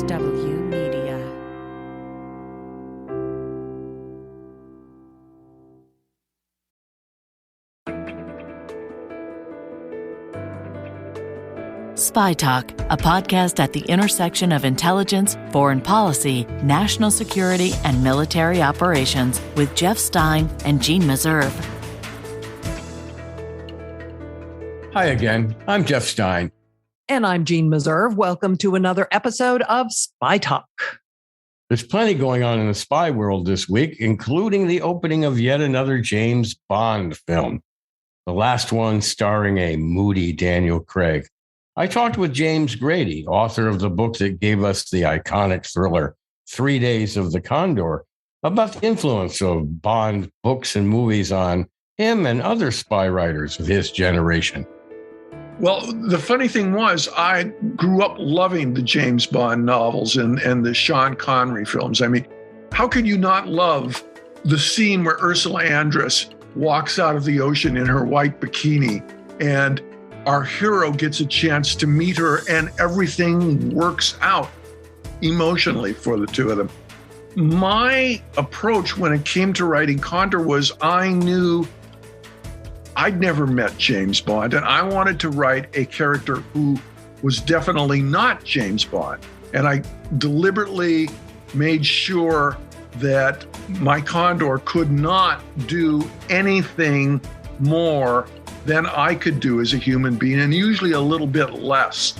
XW Media. Spy Talk, a podcast at the intersection of intelligence, foreign policy, national security, and military operations with Jeff Stein and Jeanne Meserve. Hi again, I'm Jeff Stein. And I'm Jeanne Meserve. Welcome to another episode of Spy Talk. There's plenty going on in the spy world this week, including the opening of yet another James Bond film, the last one starring a moody Daniel Craig. I talked with James Grady, author of the book that gave us the iconic thriller 3 Days of the Condor, about the influence of Bond books and movies on him and other spy writers of his generation. Well, the funny thing was, I grew up loving the James Bond novels and the Sean Connery films. I mean, how could you not love the scene where Ursula Andress walks out of the ocean in her white bikini and our hero gets a chance to meet her and everything works out emotionally for the two of them. My approach when it came to writing Condor was I knew I'd never met James Bond, and I wanted to write a character who was definitely not James Bond. And I deliberately made sure that my Condor could not do anything more than I could do as a human being, and usually a little bit less.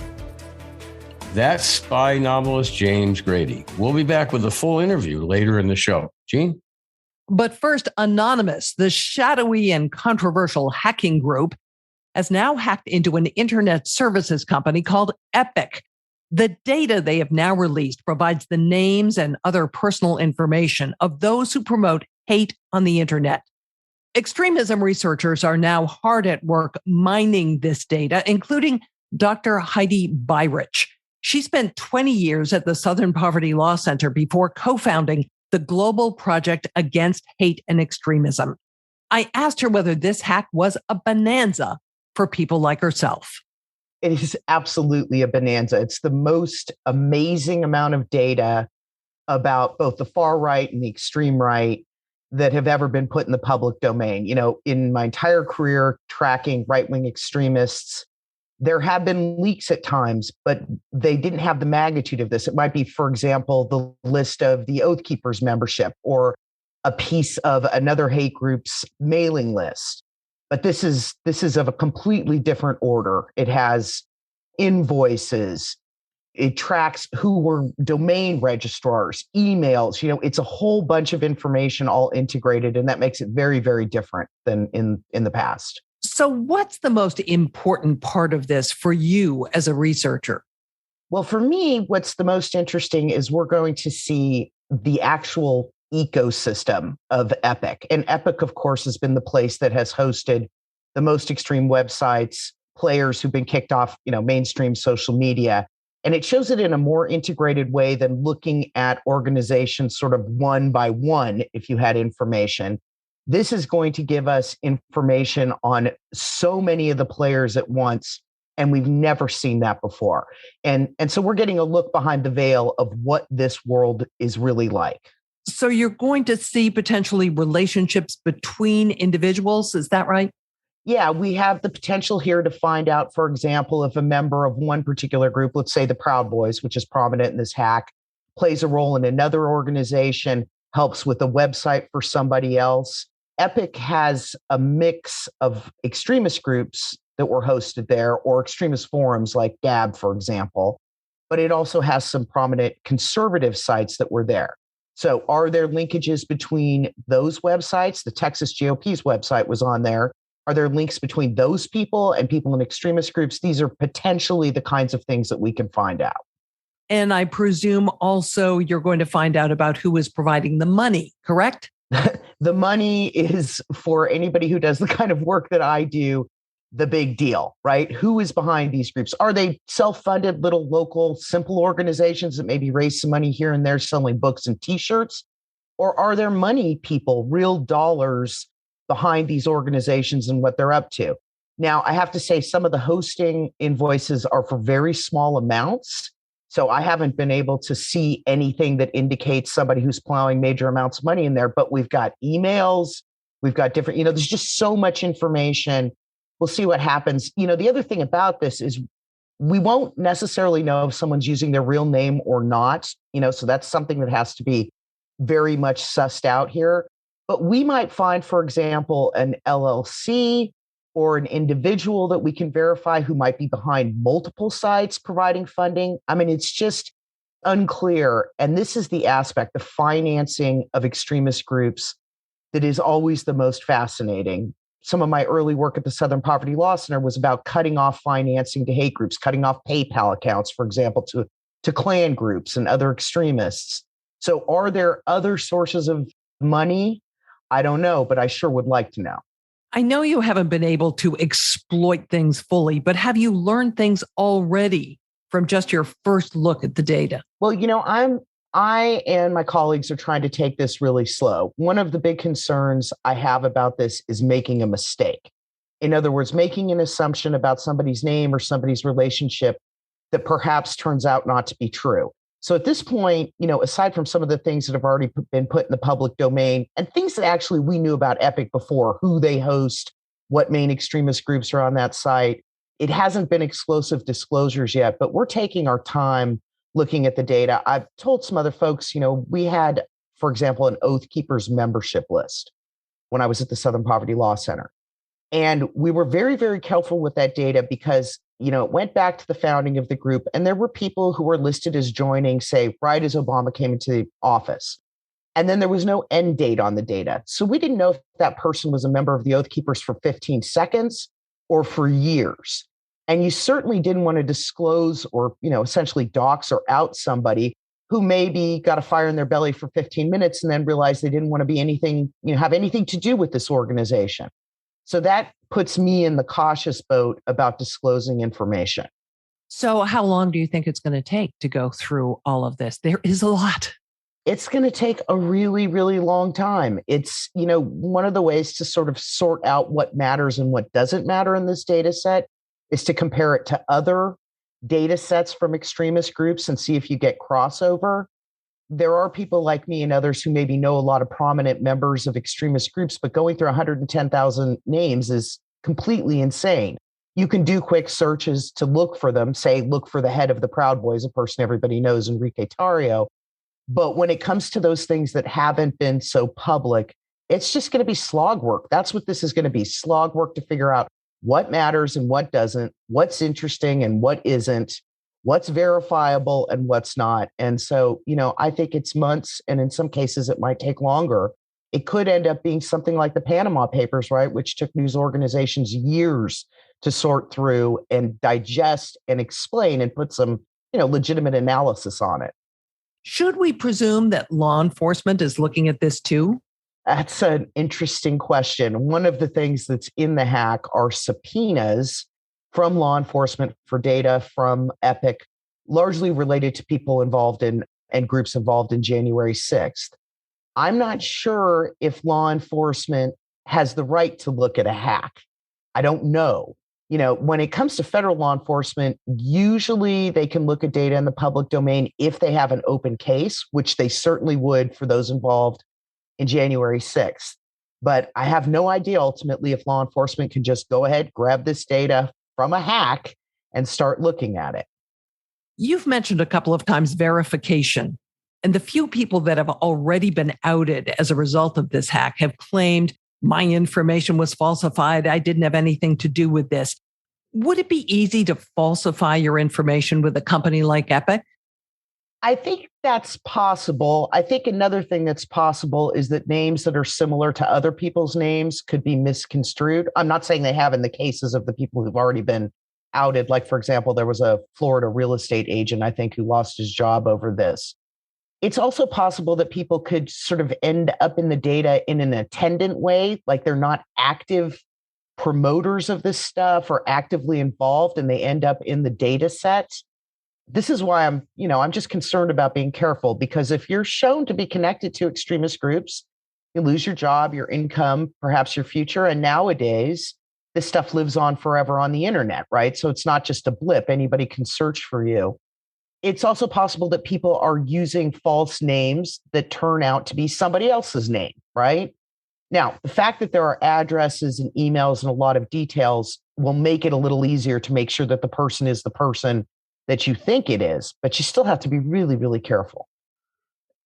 That's spy novelist James Grady. We'll be back with a full interview later in the show. Jeanne? But first, Anonymous, the shadowy and controversial hacking group, has now hacked into an internet services company called Epic. The data they have now released provides the names and other personal information of those who promote hate on the internet. Extremism researchers are now hard at work mining this data, including Dr. Heidi Beirich. She spent 20 years at the Southern Poverty Law Center before co-founding the Global Project Against Hate and Extremism. I asked her whether this hack was a bonanza for people like herself. It is absolutely a bonanza. It's the most amazing amount of data about both the far right and the extreme right that have ever been put in the public domain. You know, in my entire career tracking right-wing extremists, there have been leaks at times, but they didn't have the magnitude of this. It might be, for example, the list of the Oath Keepers membership or a piece of another hate group's mailing list. But this is of a completely different order. It has invoices. It tracks who were domain registrars, emails. You know, it's a whole bunch of information all integrated, and that makes it very, very different than in the past. So what's the most important part of this for you as a researcher? Well, for me, what's the most interesting is we're going to see the actual ecosystem of Epic. And Epic, of course, has been the place that has hosted the most extreme websites, players who've been kicked off, mainstream social media. And it shows it in a more integrated way than looking at organizations sort of one by one, if you had information. This is going to give us information on so many of the players at once, and we've never seen that before. And so we're getting a look behind the veil of what this world is really like. So you're going to see potentially relationships between individuals, is that right? Yeah, we have the potential here to find out, for example, if a member of one particular group, let's say the Proud Boys, which is prominent in this hack, plays a role in another organization, helps with a website for somebody else. Epic has a mix of extremist groups that were hosted there, or extremist forums like Gab, for example, but it also has some prominent conservative sites that were there. So are there linkages between those websites? The Texas GOP's website was on there. Are there links between those people and people in extremist groups? These are potentially the kinds of things that we can find out. And I presume also you're going to find out about who is providing the money, correct? The money is, for anybody who does the kind of work that I do, the big deal, right? Who is behind these groups? Are they self-funded little local simple organizations that maybe raise some money here and there selling books and t-shirts? Or are there money people, real dollars behind these organizations and what they're up to? Now, I have to say some of the hosting invoices are for very small amounts. So I haven't been able to see anything that indicates somebody who's plowing major amounts of money in there, but we've got emails, we've got different, there's just so much information. We'll see what happens. The other thing about this is we won't necessarily know if someone's using their real name or not, so that's something that has to be very much sussed out here. But we might find, for example, an LLC or an individual that we can verify who might be behind multiple sites providing funding. I mean, it's just unclear. And this is the aspect, the financing of extremist groups, that is always the most fascinating. Some of my early work at the Southern Poverty Law Center was about cutting off financing to hate groups, cutting off PayPal accounts, for example, to Klan groups and other extremists. So are there other sources of money? I don't know, but I sure would like to know. I know you haven't been able to exploit things fully, but have you learned things already from just your first look at the data? Well, I and my colleagues are trying to take this really slow. One of the big concerns I have about this is making a mistake. In other words, making an assumption about somebody's name or somebody's relationship that perhaps turns out not to be true. So at this point, aside from some of the things that have already been put in the public domain and things that actually we knew about Epic before, who they host, what main extremist groups are on that site, it hasn't been explosive disclosures yet, but we're taking our time looking at the data. I've told some other folks, we had, for example, an Oath Keepers membership list when I was at the Southern Poverty Law Center. And we were very, very careful with that data because, it went back to the founding of the group. And there were people who were listed as joining, say, right as Obama came into office. And then there was no end date on the data. So we didn't know if that person was a member of the Oath Keepers for 15 seconds or for years. And you certainly didn't want to disclose or, essentially dox or out somebody who maybe got a fire in their belly for 15 minutes and then realized they didn't want to be anything, have anything to do with this organization. So that puts me in the cautious boat about disclosing information. So how long do you think it's going to take to go through all of this? There is a lot. It's going to take a really, really long time. It's, one of the ways to sort of sort out what matters and what doesn't matter in this data set is to compare it to other data sets from extremist groups and see if you get crossover. There are people like me and others who maybe know a lot of prominent members of extremist groups, but going through 110,000 names is completely insane. You can do quick searches to look for them, say, look for the head of the Proud Boys, a person everybody knows, Enrique Tarrio. But when it comes to those things that haven't been so public, it's just going to be slog work. That's what this is going to be, slog work to figure out what matters and what doesn't, what's interesting and what isn't, what's verifiable and what's not. And so, I think it's months, and in some cases it might take longer. It could end up being something like the Panama Papers, right, which took news organizations years to sort through and digest and explain and put some, legitimate analysis on it. Should we presume that law enforcement is looking at this too? That's an interesting question. One of the things that's in the hack are subpoenas from law enforcement for data from Epic, largely related to people involved in and groups involved in January 6th. I'm not sure if law enforcement has the right to look at a hack. I don't know. When it comes to federal law enforcement, usually they can look at data in the public domain if they have an open case, which they certainly would for those involved in January 6th. But I have no idea ultimately if law enforcement can just go ahead, grab this data from a hack and start looking at it. You've mentioned a couple of times verification, and the few people that have already been outed as a result of this hack have claimed my information was falsified. I didn't have anything to do with this. Would it be easy to falsify your information with a company like Epic? I think that's possible. I think another thing that's possible is that names that are similar to other people's names could be misconstrued. I'm not saying they have in the cases of the people who've already been outed. Like, for example, there was a Florida real estate agent, I think, who lost his job over this. It's also possible that people could sort of end up in the data in an attendant way, like they're not active promoters of this stuff or actively involved, and they end up in the data set. This is why I'm just concerned about being careful, because if you're shown to be connected to extremist groups, you lose your job, your income, perhaps your future. And nowadays, this stuff lives on forever on the internet, right? So it's not just a blip. Anybody can search for you. it's also possible that people are using false names that turn out to be somebody else's name, right? Now, the fact that there are addresses and emails and a lot of details will make it a little easier to make sure that the person is the person that you think it is, but you still have to be really, really careful.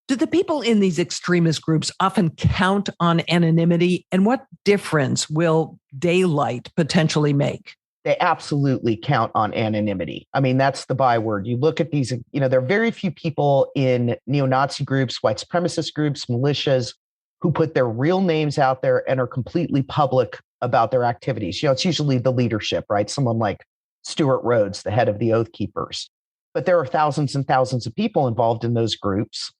Do the people in these extremist groups often count on anonymity? And what difference will daylight potentially make? They absolutely count on anonymity. I mean, that's the byword. You look at these, there are very few people in neo-Nazi groups, white supremacist groups, militias, who put their real names out there and are completely public about their activities. It's usually the leadership, right? Someone like Stuart Rhodes, the head of the Oath Keepers. But there are thousands and thousands of people involved in those groups.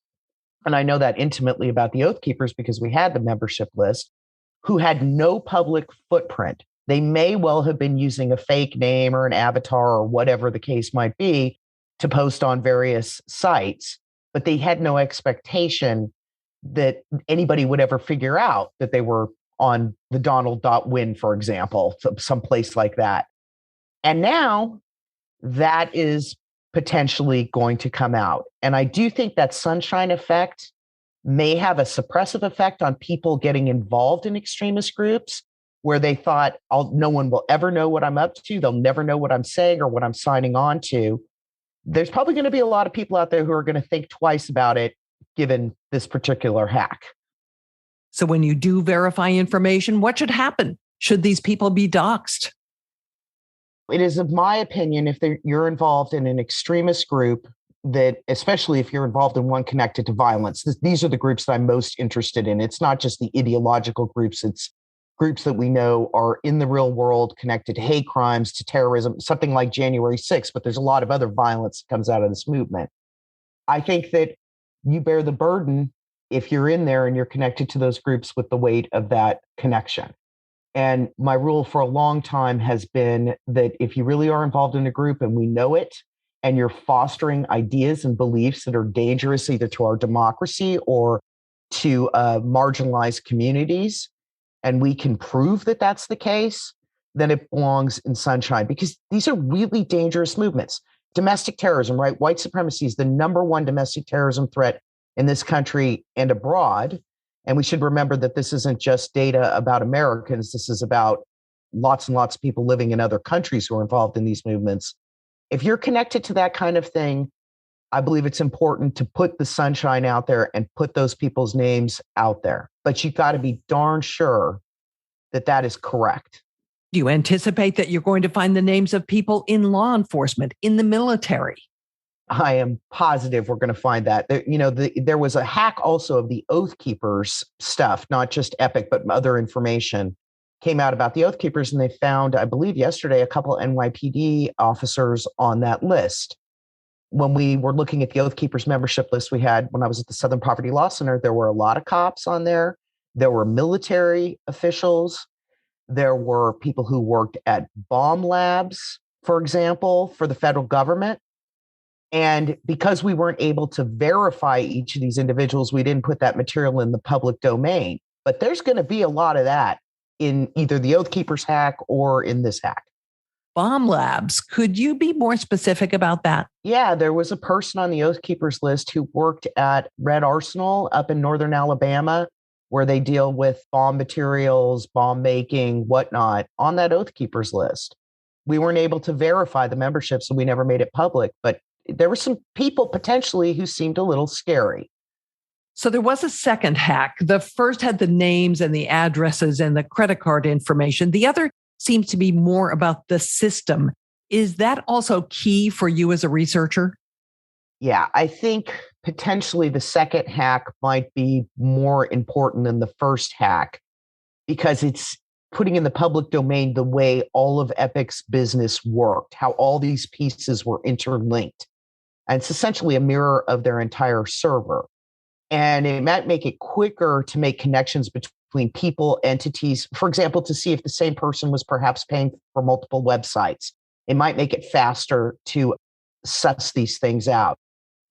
And I know that intimately about the Oath Keepers because we had the membership list, who had no public footprint. They may well have been using a fake name or an avatar or whatever the case might be to post on various sites, but they had no expectation that anybody would ever figure out that they were on the Donald.win, for example, someplace like that. And now that is potentially going to come out. And I do think that sunshine effect may have a suppressive effect on people getting involved in extremist groups where they thought, no one will ever know what I'm up to. They'll never know what I'm saying or what I'm signing on to. There's probably going to be a lot of people out there who are going to think twice about it, given this particular hack. So when you do verify information, what should happen? Should these people be doxxed? It is, of my opinion, if you're involved in an extremist group, that especially if you're involved in one connected to violence, these are the groups that I'm most interested in. It's not just the ideological groups. It's groups that we know are in the real world connected to hate crimes, to terrorism, something like January 6th, but there's a lot of other violence that comes out of this movement. I think that you bear the burden if you're in there and you're connected to those groups with the weight of that connection. And my rule for a long time has been that if you really are involved in a group and we know it, and you're fostering ideas and beliefs that are dangerous either to our democracy or to marginalized communities, and we can prove that that's the case, then it belongs in sunshine, because these are really dangerous movements. Domestic terrorism, right? White supremacy is the number one domestic terrorism threat in this country and abroad. And we should remember that this isn't just data about Americans. This is about lots and lots of people living in other countries who are involved in these movements. If you're connected to that kind of thing, I believe it's important to put the sunshine out there and put those people's names out there. But you've got to be darn sure that that is correct. Do you anticipate that you're going to find the names of people in law enforcement, in the military? I am positive we're going to find that. There was a hack also of the Oath Keepers stuff, not just Epic, but other information came out about the Oath Keepers. And they found, I believe yesterday, a couple NYPD officers on that list. When we were looking at the Oath Keepers membership list we had when I was at the Southern Poverty Law Center, there were a lot of cops on there. There were military officials. There were people who worked at bomb labs, for example, for the federal government. And because we weren't able to verify each of these individuals, we didn't put that material in the public domain. But there's going to be a lot of that in either the Oath Keepers hack or in this hack. Bomb labs. Could you be more specific about that? Yeah, there was a person on the Oath Keepers list who worked at Red Arsenal up in northern Alabama, where they deal with bomb materials, bomb making, whatnot, on that Oath Keepers list. We weren't able to verify the membership, so we never made it public. But there were some people potentially who seemed a little scary. So there was a second hack. The first had the names and the addresses and the credit card information. The other seems to be more about the system. Is that also key for you as a researcher? Yeah, I think potentially the second hack might be more important than the first hack because it's putting in the public domain the way all of Epic's business worked, how all these pieces were interlinked. And it's essentially a mirror of their entire server. And it might make it quicker to make connections between people, entities, for example, to see if the same person was perhaps paying for multiple websites. It might make it faster to suss these things out.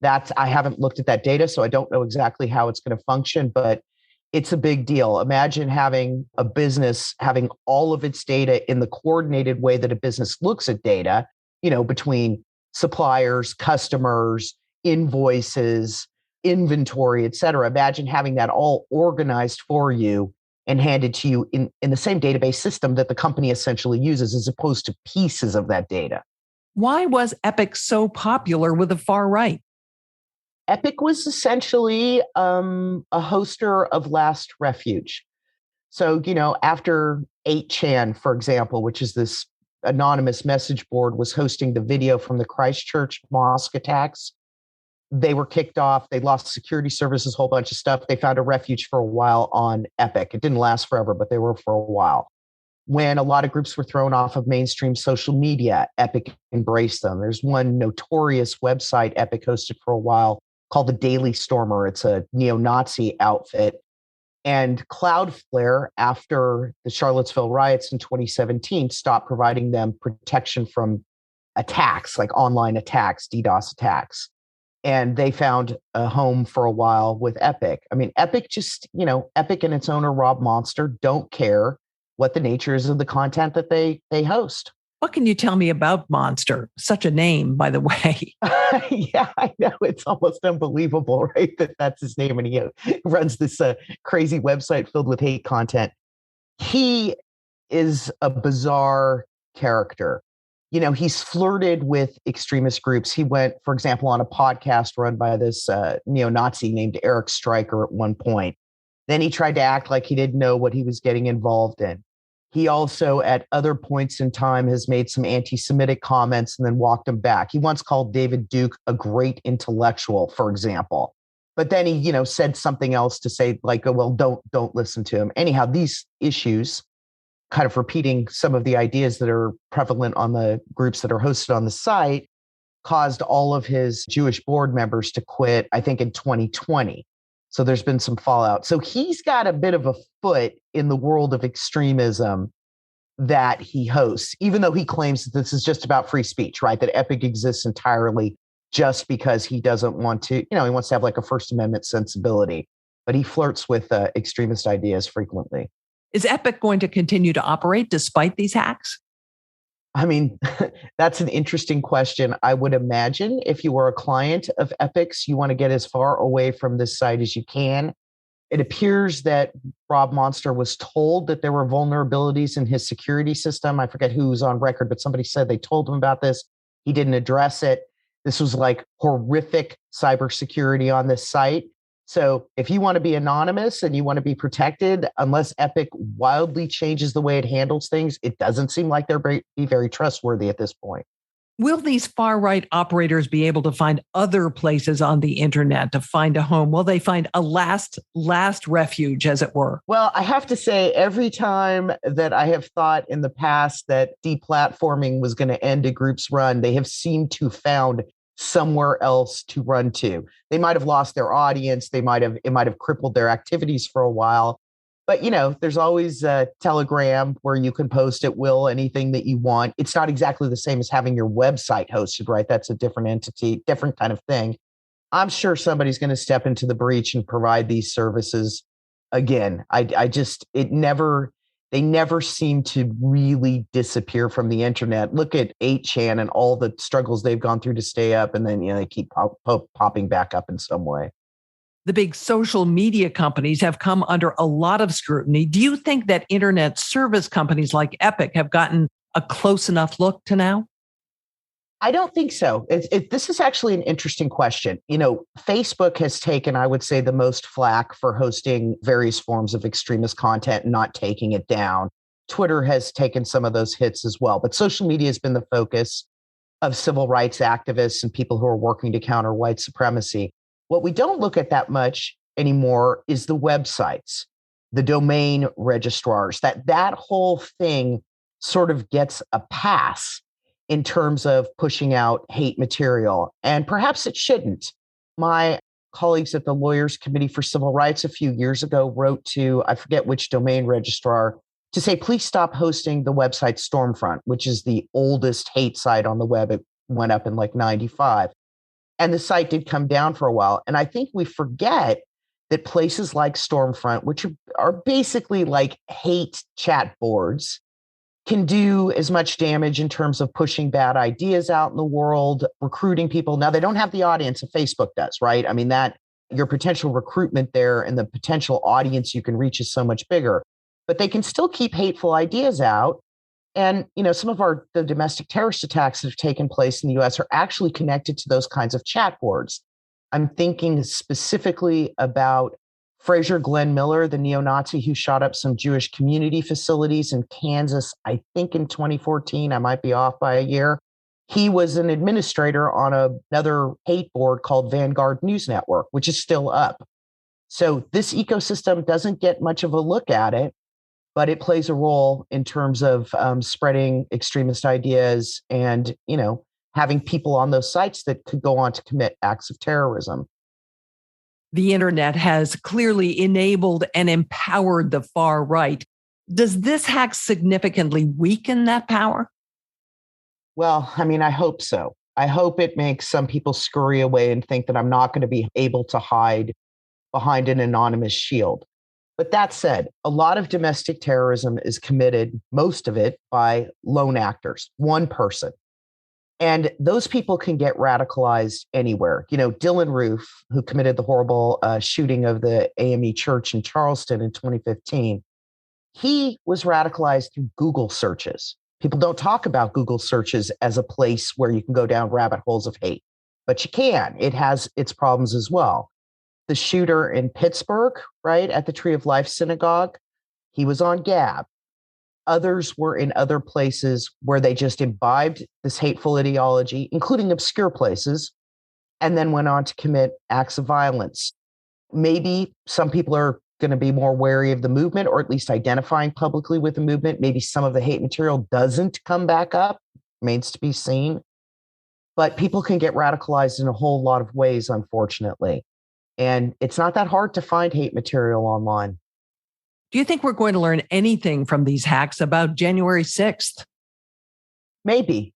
I haven't looked at that data, so I don't know exactly how it's going to function, but it's a big deal. Imagine having a business having all of its data in the coordinated way that a business looks at data, between suppliers, customers, invoices, inventory, et cetera. Imagine having that all organized for you and handed to you in the same database system that the company essentially uses, as opposed to pieces of that data. Why was Epic so popular with the far right? Epic was essentially a hoster of last refuge. So, after 8chan, for example, which is this anonymous message board, was hosting the video from the Christchurch mosque attacks, they were kicked off. They lost security services, a whole bunch of stuff. They found a refuge for a while on Epic. It didn't last forever, but they were for a while. When a lot of groups were thrown off of mainstream social media, Epic embraced them. There's one notorious website Epic hosted for a while called the Daily Stormer. It's a neo-Nazi outfit. And Cloudflare, after the Charlottesville riots in 2017, stopped providing them protection from attacks, like online attacks, DDoS attacks. And they found a home for a while with Epic. I mean, Epic just, Epic and its owner, Rob Monster, don't care what the nature is of the content that they host. What can you tell me about Monster? Such a name, by the way. Yeah, I know. It's almost unbelievable, right? That's his name. And he runs this crazy website filled with hate content. He is a bizarre character. He's flirted with extremist groups. He went, for example, on a podcast run by this neo-Nazi named Eric Stryker at one point. Then he tried to act like he didn't know what he was getting involved in. He also, at other points in time, has made some anti-Semitic comments and then walked them back. He once called David Duke a great intellectual, for example. But then he, said something else to say, like, oh, well, don't listen to him. Anyhow, these issues, kind of repeating some of the ideas that are prevalent on the groups that are hosted on the site, caused all of his Jewish board members to quit, I think, in 2020. So there's been some fallout. So he's got a bit of a foot in the world of extremism that he hosts, even though he claims that this is just about free speech, right? That Epic exists entirely just because he doesn't want to, he wants to have like a First Amendment sensibility, but he flirts with extremist ideas frequently. Is Epic going to continue to operate despite these hacks? I mean, that's an interesting question. I would imagine if you were a client of Epic's, you want to get as far away from this site as you can. It appears that Rob Monster was told that there were vulnerabilities in his security system. I forget who was on record, but somebody said they told him about this. He didn't address it. This was like horrific cybersecurity on this site. So if you want to be anonymous and you want to be protected, unless Epic wildly changes the way it handles things, it doesn't seem like they're be very trustworthy at this point. Will these far-right operators be able to find other places on the internet to find a home? Will they find a last refuge, as it were? Well, I have to say, every time that I have thought in the past that deplatforming was going to end a group's run, they have seemed to found somewhere else to run to. They might have lost their audience. It might have crippled their activities for a while. But, there's always a Telegram where you can post at will anything that you want. It's not exactly the same as having your website hosted, right? That's a different entity, different kind of thing. I'm sure somebody's going to step into the breach and provide these services again. They never seem to really disappear from the internet. Look at 8chan and all the struggles they've gone through to stay up, and then they keep popping back up in some way. The big social media companies have come under a lot of scrutiny. Do you think that internet service companies like Epic have gotten a close enough look to now? I don't think so. This is actually an interesting question. Facebook has taken, I would say, the most flack for hosting various forms of extremist content and not taking it down. Twitter has taken some of those hits as well. But social media has been the focus of civil rights activists and people who are working to counter white supremacy. What we don't look at that much anymore is the websites, the domain registrars. That whole thing sort of gets a pass in terms of pushing out hate material. And perhaps it shouldn't. My colleagues at the Lawyers Committee for Civil Rights a few years ago wrote to, I forget which domain registrar, to say, please stop hosting the website Stormfront, which is the oldest hate site on the web. It went up in like 95. And the site did come down for a while. And I think we forget that places like Stormfront, which are basically like hate chat boards, can do as much damage in terms of pushing bad ideas out in the world, recruiting people. Now, they don't have the audience that Facebook does, right? I mean, that your potential recruitment there and the potential audience you can reach is so much bigger. But they can still keep hateful ideas out. And, some of the domestic terrorist attacks that have taken place in the US are actually connected to those kinds of chat boards. I'm thinking specifically about Fraser Glenn Miller, the neo-Nazi who shot up some Jewish community facilities in Kansas, I think in 2014. I might be off by a year. He was an administrator on another hate board called Vanguard News Network, which is still up. So this ecosystem doesn't get much of a look at it, but it plays a role in terms of spreading extremist ideas and, having people on those sites that could go on to commit acts of terrorism. The internet has clearly enabled and empowered the far right. Does this hack significantly weaken that power? Well, I hope so. I hope it makes some people scurry away and think that I'm not going to be able to hide behind an anonymous shield. But that said, a lot of domestic terrorism is committed, most of it, by lone actors, one person. And those people can get radicalized anywhere. Dylan Roof, who committed the horrible shooting of the AME church in Charleston in 2015, he was radicalized through Google searches. People don't talk about Google searches as a place where you can go down rabbit holes of hate, but you can. It has its problems as well. The shooter in Pittsburgh, right, at the Tree of Life Synagogue, he was on Gab. Others were in other places where they just imbibed this hateful ideology, including obscure places, and then went on to commit acts of violence. Maybe some people are going to be more wary of the movement, or at least identifying publicly with the movement. Maybe some of the hate material doesn't come back up, remains to be seen. But people can get radicalized in a whole lot of ways, unfortunately. And it's not that hard to find hate material online. Do you think we're going to learn anything from these hacks about January 6th? Maybe.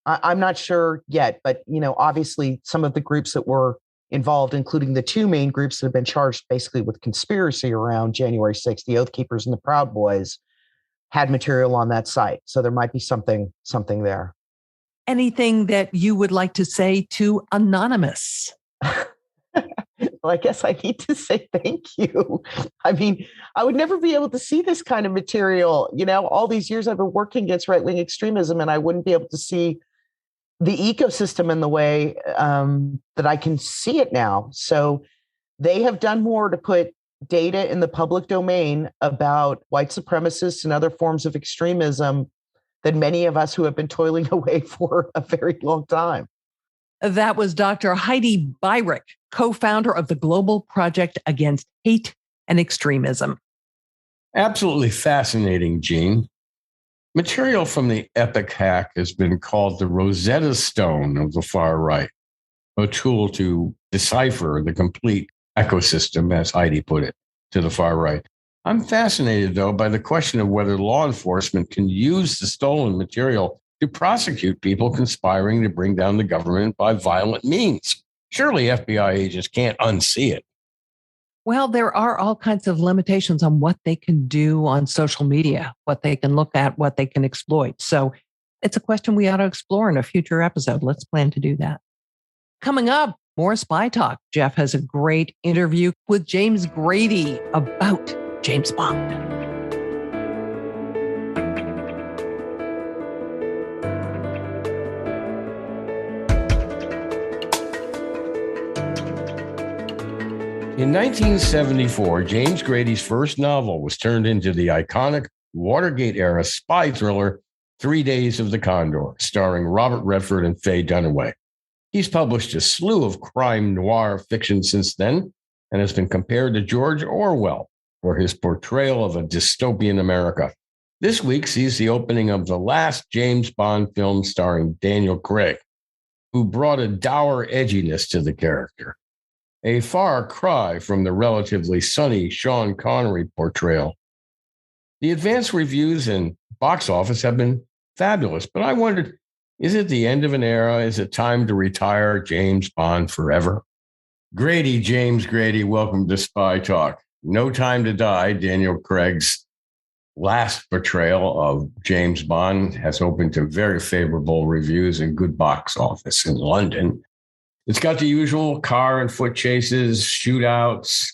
I'm not sure yet, but obviously some of the groups that were involved, including the two main groups that have been charged basically with conspiracy around January 6th, the Oath Keepers and the Proud Boys, had material on that site. So there might be something there. Anything that you would like to say to Anonymous? Well, I guess I need to say thank you. I would never be able to see this kind of material. All these years I've been working against right-wing extremism, and I wouldn't be able to see the ecosystem in the way that I can see it now. So they have done more to put data in the public domain about white supremacists and other forms of extremism than many of us who have been toiling away for a very long time. That was Dr. Heidi Beirich, co-founder of the Global Project Against Hate and Extremism. Absolutely fascinating, Jeanne. Material from the epic hack has been called the Rosetta Stone of the far right, a tool to decipher the complete ecosystem, as Heidi put it, to the far right. I'm fascinated, though, by the question of whether law enforcement can use the stolen material to prosecute people conspiring to bring down the government by violent means. Surely FBI agents can't unsee it. Well, there are all kinds of limitations on what they can do on social media, what they can look at, what they can exploit. So it's a question we ought to explore in a future episode. Let's plan to do that. Coming up, more Spy Talk. Jeff has a great interview with James Grady about James Bond. In 1974, James Grady's first novel was turned into the iconic Watergate-era spy thriller 3 Days of the Condor, starring Robert Redford and Faye Dunaway. He's published a slew of crime noir fiction since then and has been compared to George Orwell for his portrayal of a dystopian America. This week sees the opening of the last James Bond film starring Daniel Craig, who brought a dour edginess to the character. A far cry from the relatively sunny Sean Connery portrayal. The advanced reviews and box office have been fabulous, but I wondered, is it the end of an era? Is it time to retire James Bond forever? James Grady, welcome to Spy Talk. No Time to Die, Daniel Craig's last portrayal of James Bond has opened to very favorable reviews and good box office in London. It's got the usual car and foot chases, shootouts,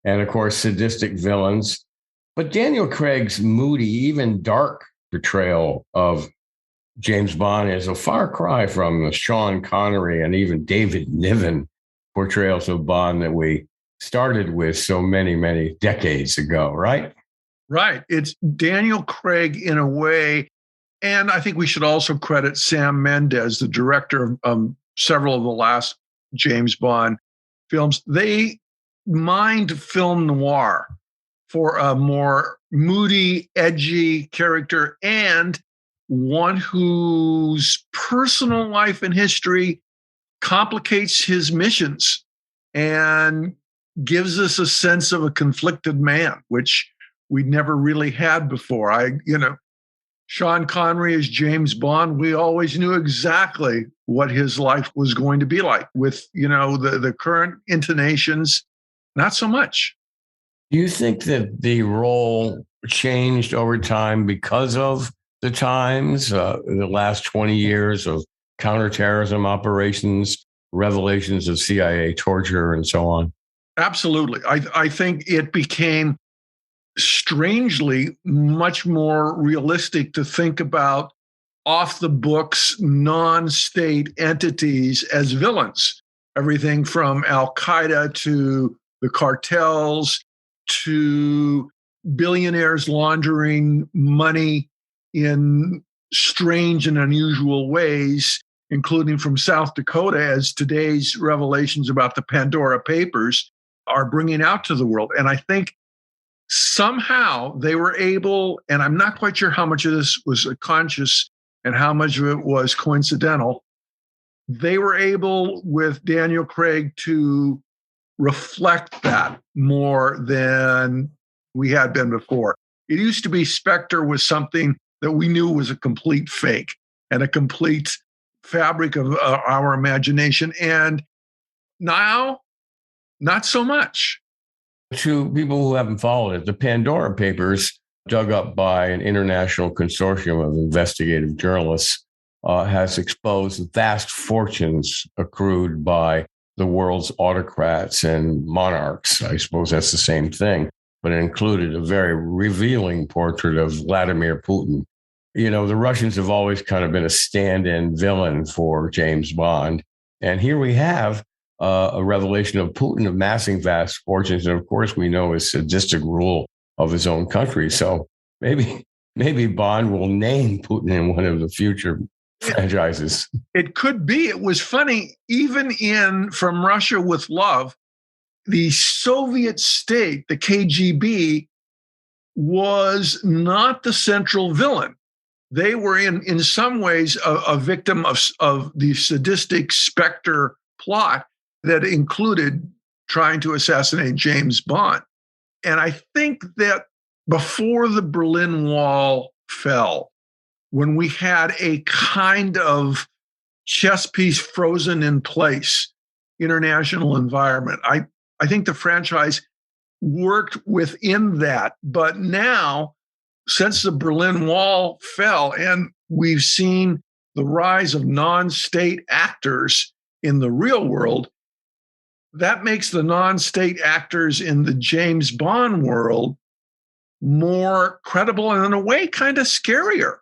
and of course, sadistic villains. But Daniel Craig's moody, even dark portrayal of James Bond is a far cry from the Sean Connery and even David Niven portrayals of Bond that we started with so many, many decades ago, right? Right. It's Daniel Craig in a way. And I think we should also credit Sam Mendes, the director of several of the last James Bond films. They mined film noir for a more moody, edgy character and one whose personal life and history complicates his missions and gives us a sense of a conflicted man, which we never really had before. Sean Connery as James Bond, we always knew exactly what his life was going to be like with, the current intonations, not so much. Do you think that the role changed over time because of the times, the last 20 years of counterterrorism operations, revelations of CIA torture, and so on? Absolutely. I think it became strangely much more realistic to think about off the books, non-state entities as villains. Everything from Al Qaeda to the cartels to billionaires laundering money in strange and unusual ways, including from South Dakota, as today's revelations about the Pandora Papers are bringing out to the world. And I think somehow they were able, and I'm not quite sure how much of this was conscious and how much of it was coincidental, they were able with Daniel Craig to reflect that more than we had been before. It used to be Spectre was something that we knew was a complete fake and a complete fabric of our imagination. And now, not so much. To people who haven't followed it, the Pandora Papers, dug up by an international consortium of investigative journalists, has exposed vast fortunes accrued by the world's autocrats and monarchs. I suppose that's the same thing, but it included a very revealing portrait of Vladimir Putin. The Russians have always kind of been a stand-in villain for James Bond. And here we have a revelation of Putin amassing vast fortunes. And of course, we know his sadistic rule of his own country. So maybe Bond will name Putin in one of the future franchises. It could be. It was funny, even in From Russia with Love, the Soviet state, the KGB, was not the central villain. They were in some ways a victim of the sadistic Spectre plot that included trying to assassinate James Bond. And I think that before the Berlin Wall fell, when we had a kind of chess piece frozen in place, international environment, I think the franchise worked within that. But now, since the Berlin Wall fell and we've seen the rise of non-state actors in the real world, that makes the non-state actors in the James Bond world more credible and in a way kind of scarier.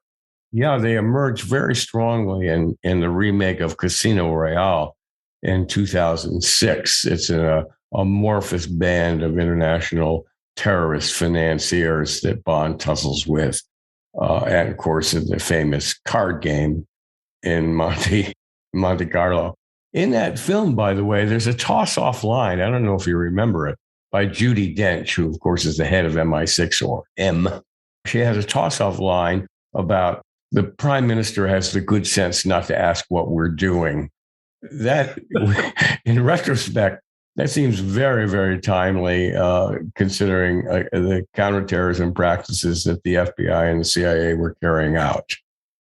Yeah, they emerged very strongly in the remake of Casino Royale in 2006. It's an amorphous band of international terrorist financiers that Bond tussles with. And of course, in the famous card game in Monte Carlo. In that film, by the way, there's a toss-off line. I don't know if you remember it, by Judi Dench, who, of course, is the head of MI6 or M. She has a toss-off line about the prime minister has the good sense not to ask what we're doing. That, in retrospect, that seems very, very timely, considering the counterterrorism practices that the FBI and the CIA were carrying out.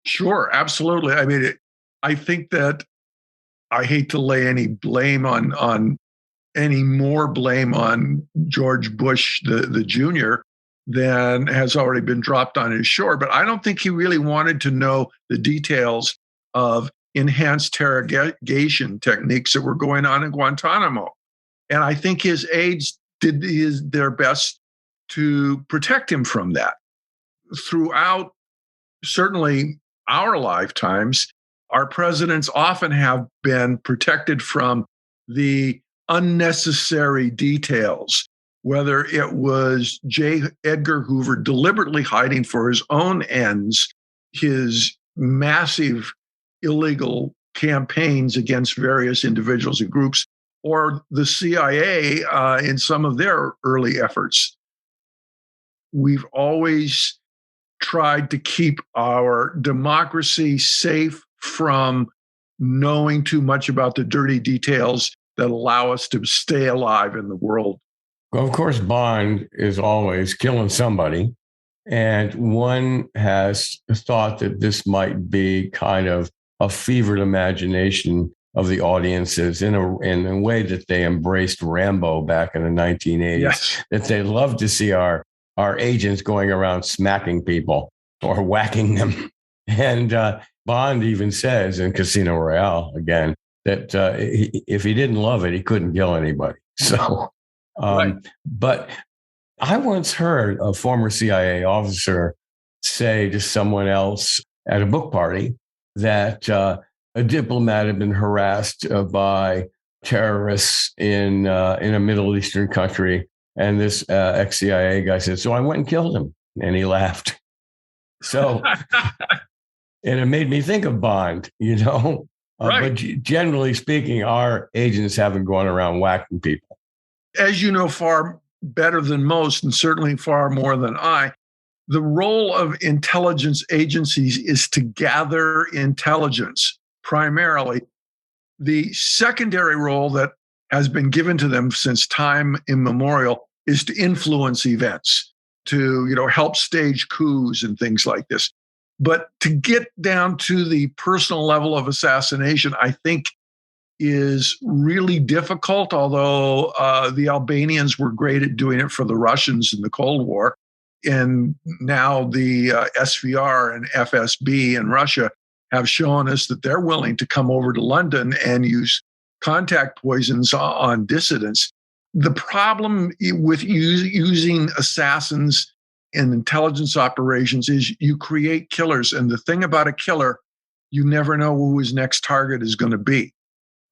Sure, absolutely. I mean, I think that I hate to lay any blame on any more blame on George Bush, the junior, than has already been dropped on his shore. But I don't think he really wanted to know the details of enhanced interrogation techniques that were going on in Guantanamo. And I think his aides did their best to protect him from that. Throughout, certainly our lifetimes, our presidents often have been protected from the unnecessary details, whether it was J. Edgar Hoover deliberately hiding for his own ends his massive illegal campaigns against various individuals and groups, or the CIA in some of their early efforts. We've always tried to keep our democracy safe from knowing too much about the dirty details that allow us to stay alive in the world. Well, of course, Bond is always killing somebody. And one has thought that this might be kind of a fevered imagination of the audiences in a way that they embraced Rambo back in the 1980s. Yes. That they love to see our agents going around smacking people or whacking them. And Bond even says in Casino Royale, again, that if he didn't love it, he couldn't kill anybody. So, Right. But I once heard a former CIA officer say to someone else at a book party that a diplomat had been harassed by terrorists in a Middle Eastern country. And this ex-CIA guy said, so I went and killed him. And he laughed. So, and it made me think of Bond, Right. But generally speaking, our agents haven't gone around whacking people. As you know far better than most, and certainly far more than I, the role of intelligence agencies is to gather intelligence primarily. The secondary role that has been given to them since time immemorial is to influence events, to help stage coups and things like this. But to get down to the personal level of assassination, I think is really difficult, although the Albanians were great at doing it for the Russians in the Cold War. And now the SVR and FSB in Russia have shown us that they're willing to come over to London and use contact poisons on dissidents. The problem with using assassins in intelligence operations is you create killers. And the thing about a killer, you never know who his next target is going to be.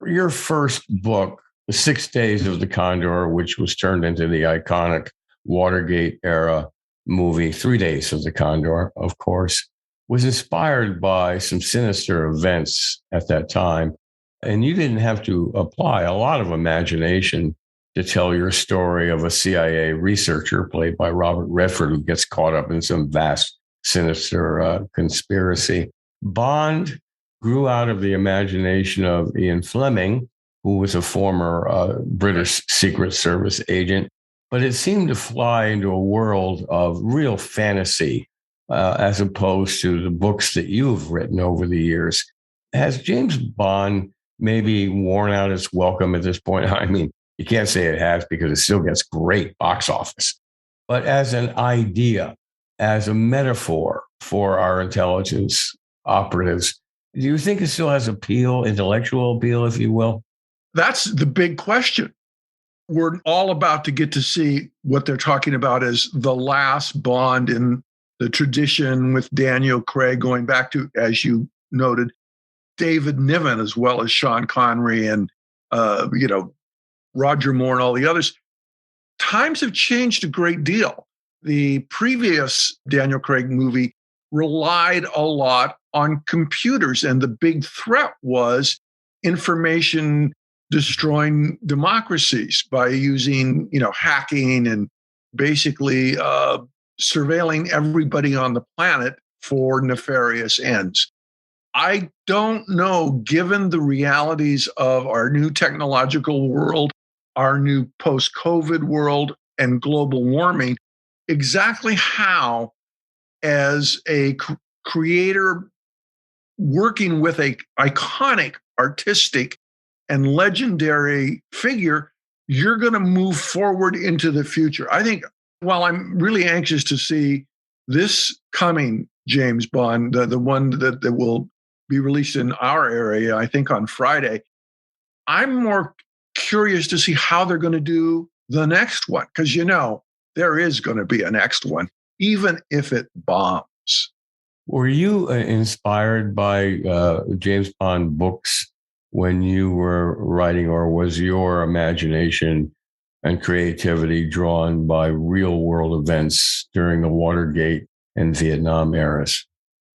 Your first book, The 6 Days of the Condor, which was turned into the iconic Watergate era movie, 3 Days of the Condor, of course, was inspired by some sinister events at that time. And you didn't have to apply a lot of imagination to tell your story of a CIA researcher played by Robert Redford who gets caught up in some vast, sinister conspiracy. Bond grew out of the imagination of Ian Fleming, who was a former British Secret Service agent, but it seemed to fly into a world of real fantasy as opposed to the books that you've written over the years. Has James Bond maybe worn out its welcome at this point? I mean, you can't say it has because it still gets great box office. But as an idea, as a metaphor for our intelligence operatives, do you think it still has appeal, intellectual appeal, if you will? That's the big question. We're all about to get to see what they're talking about as the last Bond in the tradition with Daniel Craig going back to, as you noted, David Niven, as well as Sean Connery and, Roger Moore and all the others. Times have changed a great deal. The previous Daniel Craig movie relied a lot on computers, and the big threat was information destroying democracies by using, hacking and basically surveilling everybody on the planet for nefarious ends. I don't know, given the realities of our new technological world, our new post-COVID world, and global warming, exactly how, as a creator working with an iconic, artistic, and legendary figure, you're going to move forward into the future. I think Well, I'm really anxious to see this coming James Bond, the one that will be released in our area, I think on Friday. I'm more curious to see how they're going to do the next one, because, there is going to be a next one, even if it bombs. Were you inspired by James Bond books when you were writing, or was your imagination and creativity drawn by real world events during the Watergate and Vietnam eras?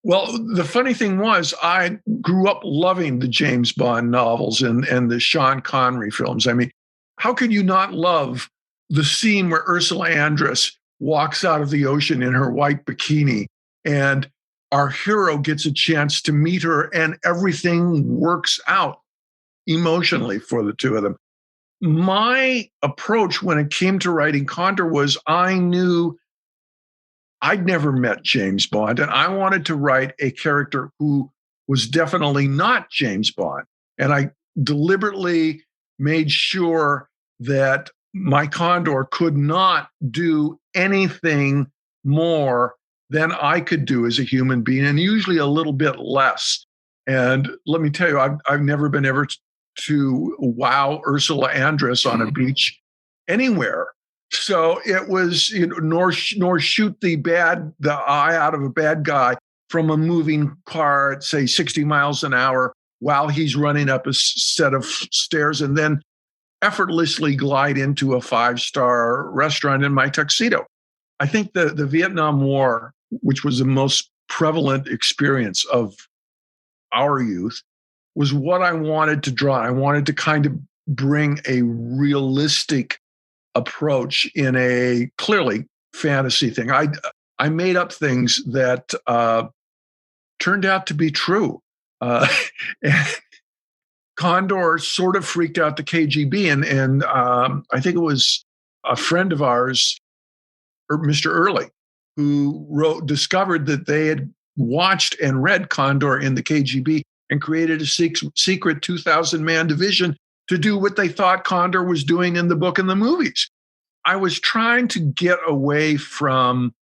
Well, the funny thing was, I grew up loving the James Bond novels and the Sean Connery films. I mean, how could you not love the scene where Ursula Andress walks out of the ocean in her white bikini and our hero gets a chance to meet her and everything works out emotionally for the two of them? My approach when it came to writing Condor was, I knew I'd never met James Bond, and I wanted to write a character who was definitely not James Bond. And I deliberately made sure that my Condor could not do anything more than I could do as a human being, and usually a little bit less. And let me tell you, I've never been ever to wow Ursula Andress on a beach anywhere. So it was, nor shoot the eye out of a bad guy from a moving car at, say, 60 miles an hour while he's running up a set of stairs, and then effortlessly glide into a 5-star restaurant in my tuxedo. I think the Vietnam War, which was the most prevalent experience of our youth, was what I wanted to draw. I wanted to kind of bring a realistic approach in a clearly fantasy thing. I made up things that turned out to be true. And Condor sort of freaked out the KGB, and I think it was a friend of ours, Mr. Early, who discovered that they had watched and read Condor in the KGB and created a secret 2,000-man division to do what they thought Condor was doing in the book and the movies. I was trying to get away from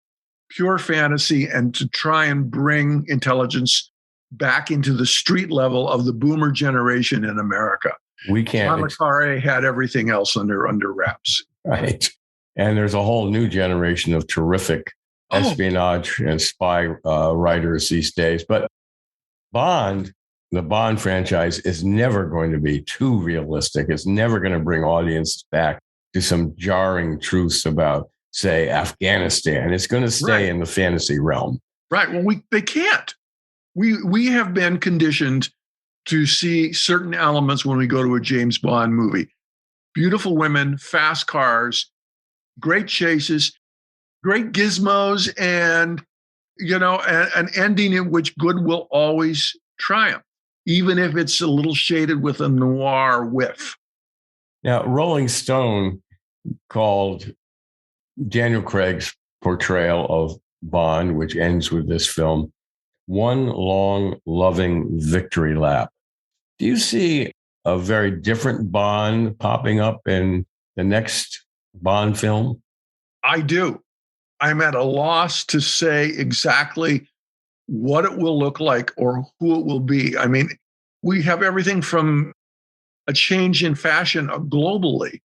pure fantasy and to try and bring intelligence back into the street level of the boomer generation in America. We can't. John le Carré had everything else under wraps. Right. And there's a whole new generation of terrific espionage and spy writers these days. But the Bond franchise is never going to be too realistic. It's never going to bring audiences back to some jarring truths about, say, Afghanistan. It's going to stay in the fantasy realm. Right. Well, they can't. We have been conditioned to see certain elements when we go to a James Bond movie. Beautiful women, fast cars, great chases, great gizmos, and, an ending in which good will always triumph, even if it's a little shaded with a noir whiff. Now, Rolling Stone called Daniel Craig's portrayal of Bond, which ends with this film, one long, loving victory lap. Do you see a very different Bond popping up in the next Bond film? I do. I'm at a loss to say exactly what it will look like or who it will be. I mean, we have everything from a change in fashion globally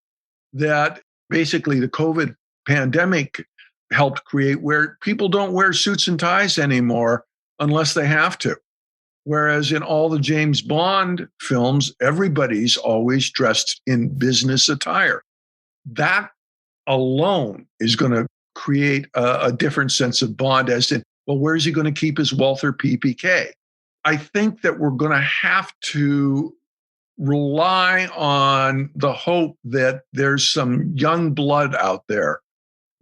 that basically the COVID pandemic helped create, where people don't wear suits and ties anymore unless they have to. Whereas in all the James Bond films, everybody's always dressed in business attire. That alone is going to create a different sense of Bond, as in, well, where's he going to keep his Walther PPK? I think that we're going to have to rely on the hope that there's some young blood out there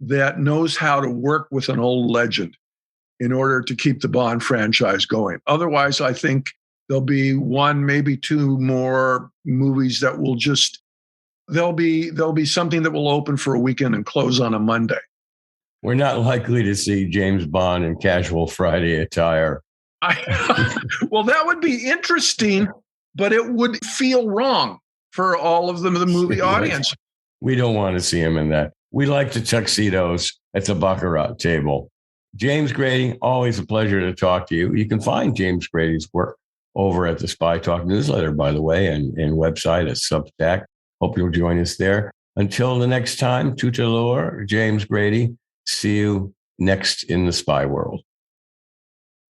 that knows how to work with an old legend in order to keep the Bond franchise going. Otherwise, I think there'll be one, maybe two more movies that will just, there'll be something that will open for a weekend and close on a Monday. We're not likely to see James Bond in casual Friday attire. Well, that would be interesting, but it would feel wrong for all of them, the movie audience. We don't want to see him in that. We like the tuxedos. at the Baccarat table. James Grady, always a pleasure to talk to you. You can find James Grady's work over at the Spy Talk newsletter, by the way, and website at Substack. Hope you'll join us there. Until the next time, tout à l'heure, James Grady. See you next in the spy world.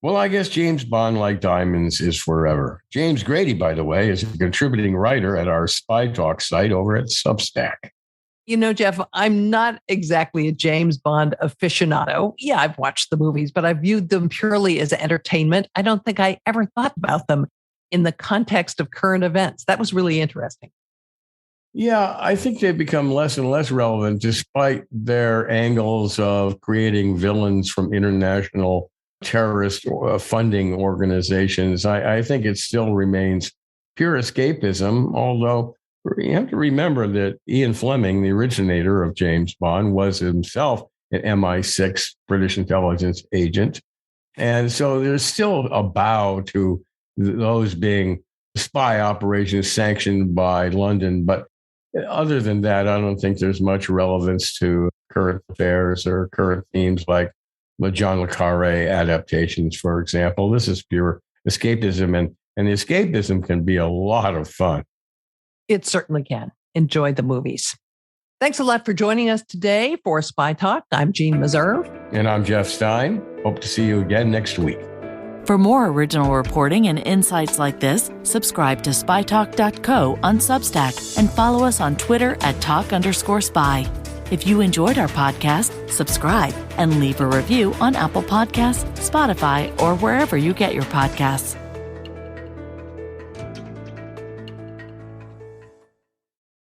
Well, I guess James Bond, like diamonds, is forever. James Grady, by the way, is a contributing writer at our Spy Talk site over at Substack. You know, Jeff, I'm not exactly a James Bond aficionado. Yeah, I've watched the movies, but I viewed them purely as entertainment. I don't think I ever thought about them in the context of current events. That was really interesting. Yeah, I think they've become less and less relevant despite their angles of creating villains from international terrorist funding organizations. I think it still remains pure escapism, although you have to remember that Ian Fleming, the originator of James Bond, was himself an MI6 British intelligence agent. And so there's still a bow to those being spy operations sanctioned by London. But other than that, I don't think there's much relevance to current affairs or current themes like the John le Carré adaptations, for example. This is pure escapism, and the escapism can be a lot of fun. It certainly can. Enjoy the movies. Thanks a lot for joining us today for Spy Talk. I'm Jeanne Meserve. And I'm Jeff Stein. Hope to see you again next week. For more original reporting and insights like this, subscribe to spytalk.co on Substack and follow us on Twitter at @talk_spy. If you enjoyed our podcast, subscribe and leave a review on Apple Podcasts, Spotify, or wherever you get your podcasts.